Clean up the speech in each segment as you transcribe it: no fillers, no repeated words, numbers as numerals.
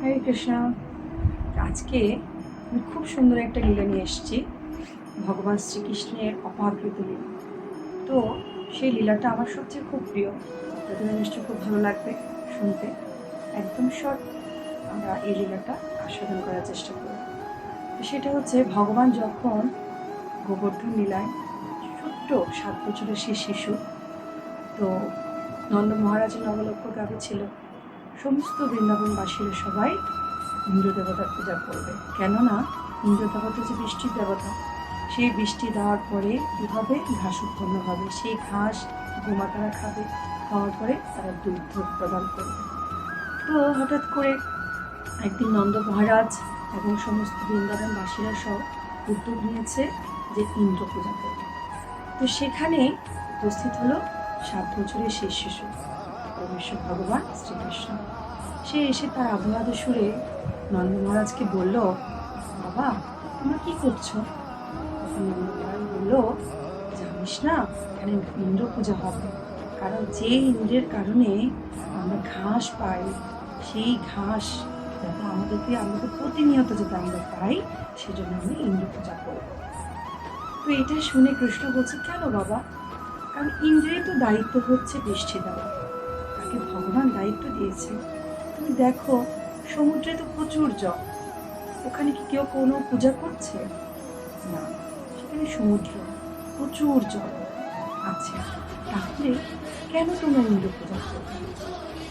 হরে কৃষ্ণ। আজকে আমি খুব সুন্দর একটা লীলা নিয়ে এসেছি, ভগবান শ্রীকৃষ্ণের অপাকৃত লীলা। তো সেই লীলাটা আমার সবচেয়ে খুব প্রিয়, আপনাদের নিশ্চয়ই খুব ভালো লাগবে শুনতে। একদম শর্ট আমরা এই লীলাটা আস্বাদন করার চেষ্টা করব। তো সেটা হচ্ছে, ভগবান যখন গোবর্ধন লীলায় ছোট্ট 7 বছরের সেই শিশু, তো নন্দ মহারাজের নবলক্ষ গাভী ছিল। সমস্ত বৃন্দাবনবাসীরা সবাই ইন্দ্র দেবতার পূজা করবে, কেননা ইন্দ্র দেবতা যে বৃষ্টির দেবতা, সেই বৃষ্টি দেওয়ার পরে কী হবে, ঘাস উৎপন্ন হবে। সেই ঘাস গোমাতারা খাবে, খাওয়ার পরে তারা দুধ প্রদান করবে। তো হঠাৎ করে একদিন নন্দ মহারাজ এবং সমস্ত বৃন্দাবনবাসীরা সব উদ্যোগ নিয়েছে যে ইন্দ্র পূজা করবে। তো সেখানে উপস্থিত হলো 7 বছরের শেষ শিশু পরমেশ্বর ভগবান শ্রীকৃষ্ণ। সে এসে তার আহ্লাদ সুরে নন্দ মহারাজকে বলল, বাবা তোমরা কি করছো? তখন নন্দ মহারাজ বলল, জানিস না এখানে ইন্দ্র পূজা হবে, কারণ যে ইন্দ্রের কারণে আমরা ঘাস পাই, সেই ঘাস যাতে আমাদের প্রতিনিয়ত যাতে আমরা পাই, সেজন্য আমি ইন্দ্র পূজা করব। তো এটা শুনে কৃষ্ণ বলছে, কেন বাবা? কারণ ইন্দ্রের তো দায়িত্ব হচ্ছে বৃষ্টি দেওয়া, তাকে ভগবান দায়িত্ব দিয়েছে। তুমি দেখো সমুদ্রে তো প্রচুর জল, ওখানে কি কেউ কোনো পূজা করছে? না, সেখানে সমুদ্র, প্রচুর জল আছে, তাহলে কেন তোমরা ইন্দ্র পূজা করবে?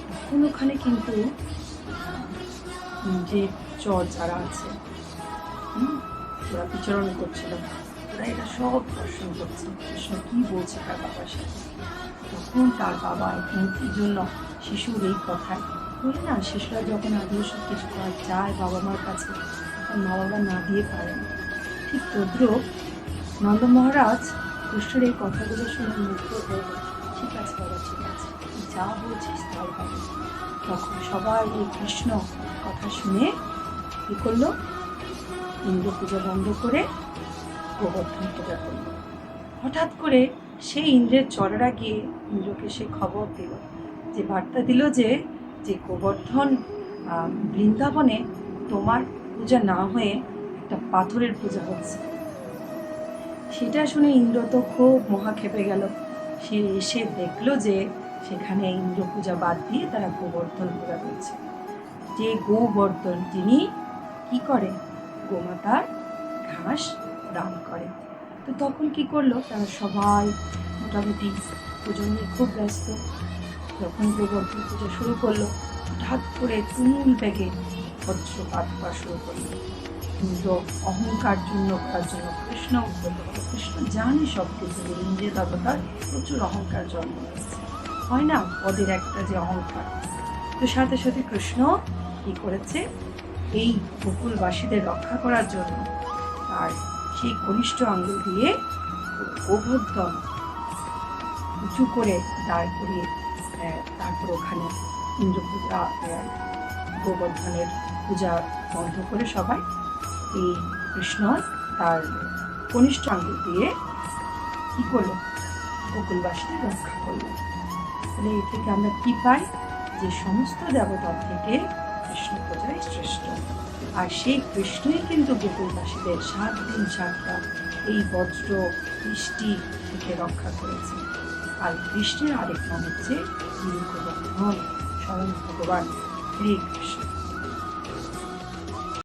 তখন ওখানে কিন্তু যে চর যারা আছে, ওরা বিচরণ করছিল, ওরা এটা সব দর্শন করছে কৃষ্ণ কি বলছে তার বাবার সাথে। তখন তার বাবা একমুক্তির জন্য শিশুর এই কথায় বলি না, শিশুরা যখন আদৌ সব কিছু করা যায় বাবা মার কাছে, তখন মা বাবা না দিয়ে পারে না। ঠিক তদ্রুপ নন্দ মহারাজ কৃষ্ণের এই কথাগুলো শুনে মুগ্ধ হয়ে, ঠিক আছে বাবা, ঠিক আছে, যা বলছিস তাই হবে। তখন সবাই এই কৃষ্ণ কথা শুনে কী করলো, ইন্দ্র পূজা বন্ধ করে গোবর্ধন পূজা করলো। হঠাৎ করে সেই ইন্দ্রের চরেরা গিয়ে ইন্দ্রকে সে খবর দিল, যে বার্তা দিল যে গোবর্ধন বৃন্দাবনে তোমার পূজা না হয়ে একটা পাথরের পূজা হচ্ছে। সেটা শুনে ইন্দ্র তো খুব মহা খেপে গেল। সে এসে দেখলো যে সেখানে ইন্দ্র পূজা বাদ দিয়ে তারা গোবর্ধন পূজা করছে। যে গোবর্ধন, যিনি কি করে, গোমাতার ঘাস দান করে। তো তখন কি করলো, তারা সবাই মোটামুটি পুজো নিয়ে খুব ব্যস্ত। যখন গোবর্ধন পূজা শুরু করলো, হঠাৎ করে তুমুল বেগে বজ্রপাত হওয়া শুরু করলো। ইন্দ্র অহংকার জন্য করার জন্য কৃষ্ণ উদ্যত হলো। কৃষ্ণ জানে সব কিছু, ইন্দ্রের দেবতার প্রচুর অহংকার জন্ম নিয়েছে, হয় না পদের একটা যে অহংকার। তো সাথে সাথে কৃষ্ণ কি করেছে, এই গোকুলবাসীদের রক্ষা করার জন্য তার সেই কনিষ্ঠ আঙ্গুল দিয়ে গোবর্ধন উঁচু করে দাঁড় করিয়ে, তারপর ওখানে ইন্দ্র পূজা, গোবর্ধনের পূজা বন্ধ করে সবাই এই কৃষ্ণ তার কনিষ্ঠ আঙ্গুল দিয়ে কি করলো, গোকুলবাসীদের রক্ষা করলো। তাহলে এ থেকে আমরা কি পাই, যে সমস্ত দেবতার থেকে কৃষ্ণ পূজাই শ্রেষ্ঠ। আর সেই কৃষ্ণই কিন্তু গোকুলবাসীদের 7 দিন 7 রাত এই বজ্র বৃষ্টি থেকে রক্ষা করেছে। আর কৃষ্ণের আরেক নাম হচ্ছে গোবর্ধন, স্বয়ং ভগবান শ্রীকৃষ্ণ।